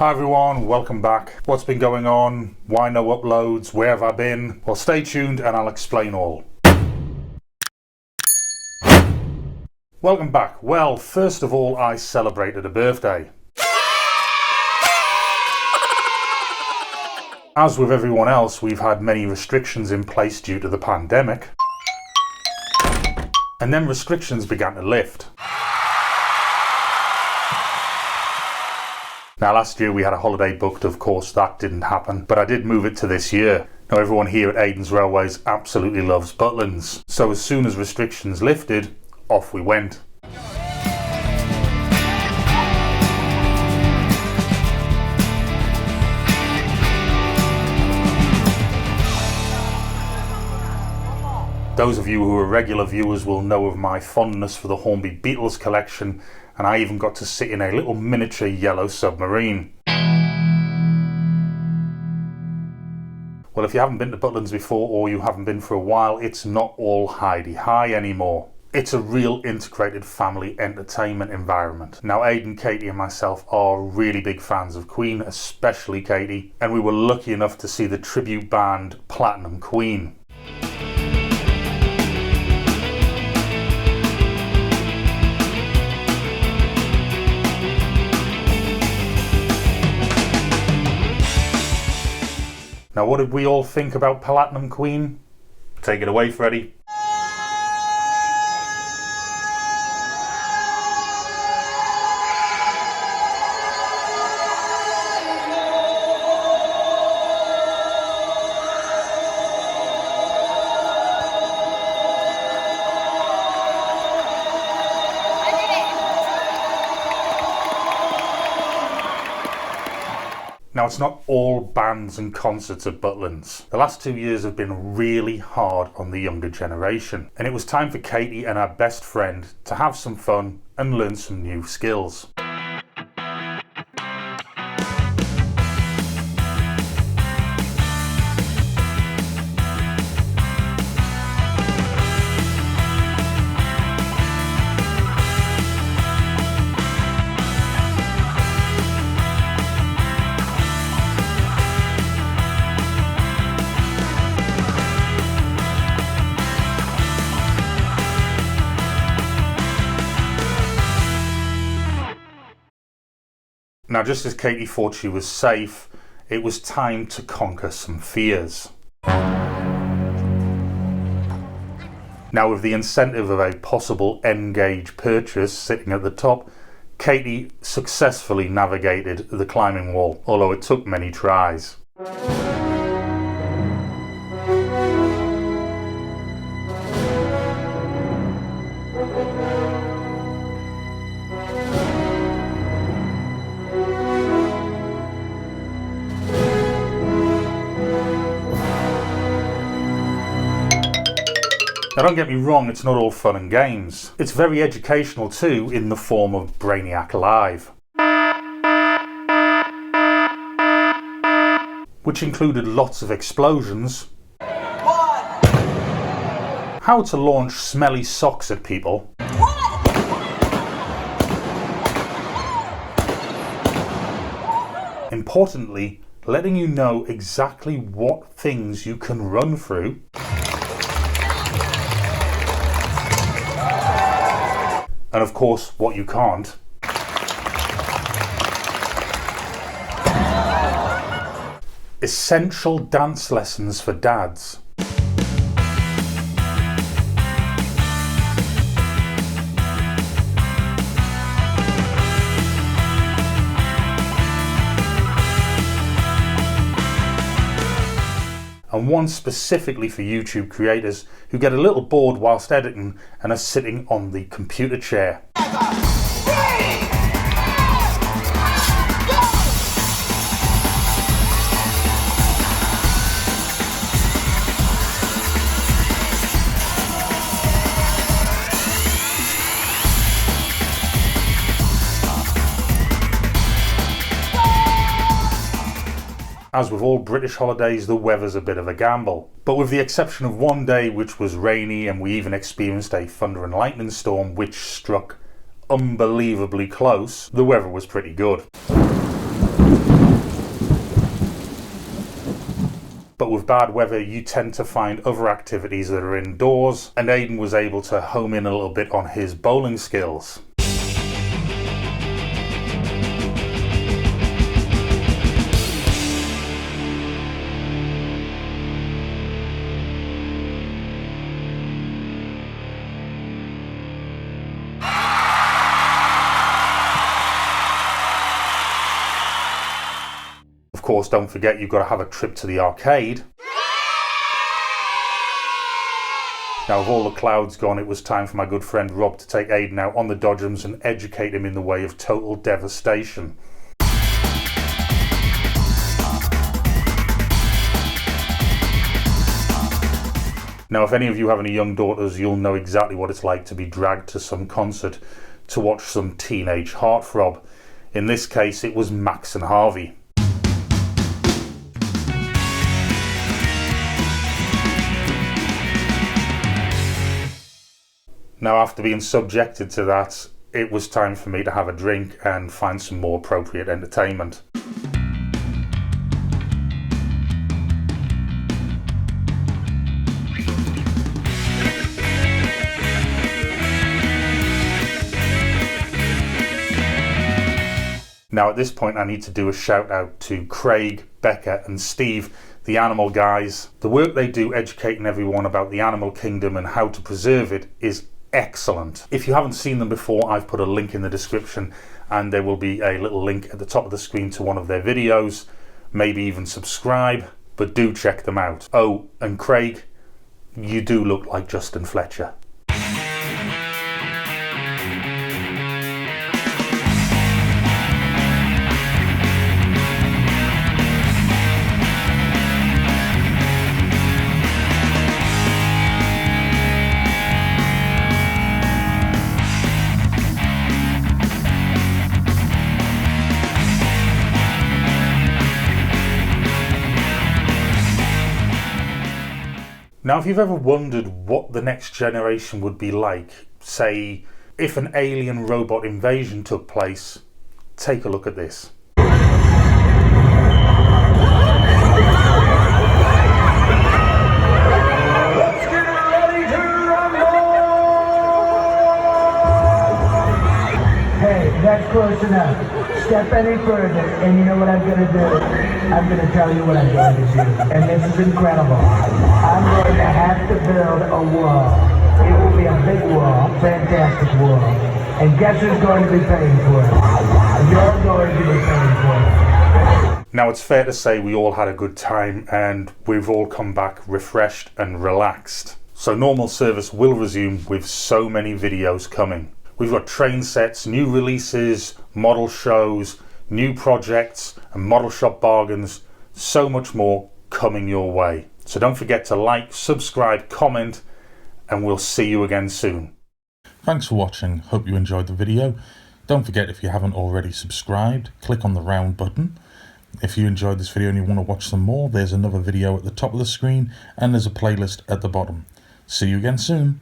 Hi everyone, welcome back. What's been going on? Why no uploads? Where have I been? Well, stay tuned and I'll explain all. Welcome back. Well, first of all, I celebrated a birthday. As with everyone else, we've had many restrictions in place due to the pandemic. And then restrictions began to lift. Now last year we had a holiday booked, of course that didn't happen, but I did move it to this year. Now everyone here at Aidans Railways absolutely loves Butlins, so as soon as restrictions lifted, off we went. Those of you who are regular viewers will know of my fondness for the Hornby Beetles collection, and I even got to sit in a little miniature yellow submarine. Well, if you haven't been to Butlins before, or you haven't been for a while, it's not all hidey-hi anymore. It's a real integrated family entertainment environment. Now Aidan, Katie and myself are really big fans of Queen, especially Katie, and we were lucky enough to see the tribute band Platinum Queen. Now what did we all think about Platinum Queen? Take it away, Freddie. Now it's not all bands and concerts at Butlins. The last 2 years have been really hard on the younger generation, and it was time for Katie and our best friend to have some fun and learn some new skills. Now just as Katie thought she was safe, it was time to conquer some fears. Now with the incentive of a possible N-gauge purchase sitting at the top, Katie successfully navigated the climbing wall, although it took many tries. Now don't get me wrong, it's not all fun and games. It's very educational too, in the form of Brainiac Live, which included lots of explosions, how to launch smelly socks at people, importantly, letting you know exactly what things you can run through, and of course what you can't. Essential dance lessons for dads. And one specifically for YouTube creators who get a little bored whilst editing and are sitting on the computer chair. As with all British holidays, the weather's a bit of a gamble. But with the exception of one day which was rainy, and we even experienced a thunder and lightning storm which struck unbelievably close, the weather was pretty good. But with bad weather, you tend to find other activities that are indoors, and Aidan was able to home in a little bit on his bowling skills. Of course, don't forget you've got to have a trip to the arcade. Now, with all the clouds gone, it was time for my good friend Rob to take Aidan out on the dodgems and educate him in the way of total devastation. Now, if any of you have any young daughters, you'll know exactly what it's like to be dragged to some concert to watch some teenage heartthrob. In this case, it was Max and Harvey. Now, after being subjected to that, it was time for me to have a drink and find some more appropriate entertainment. Now, at this point, I need to do a shout out to Craig, Becca and Steve, the Animal Guyz. The work they do educating everyone about the animal kingdom and how to preserve it is excellent. If you haven't seen them before, I've put a link in the description, and there will be a little link at the top of the screen to one of their videos. Maybe even subscribe, but do check them out. Oh, and Craig, you do look like Justin Fletcher. Now, if you've ever wondered what the next generation would be like, say, if an alien robot invasion took place, take a look at this. Let's get ready to rumble! Hey, that's close enough. Step any further, and you know what I'm going to do? I'm going to tell you what I'm going to do. And this is incredible. I'm going to have to build a wall. It will be a big wall, fantastic wall. And guess who's going to be paying for it? You're going to be paying for it. Now, it's fair to say we all had a good time and we've all come back refreshed and relaxed. So normal service will resume with so many videos coming. We've got train sets, new releases, model shows, new projects and model shop bargains, so much more coming your way. So don't forget to like, subscribe, comment, and we'll see you again soon. Thanks for watching. Hope you enjoyed the video. Don't forget, if you haven't already subscribed, click on the round button. If you enjoyed this video and you want to watch some more, there's another video at the top of the screen and there's a playlist at the bottom. See you again soon.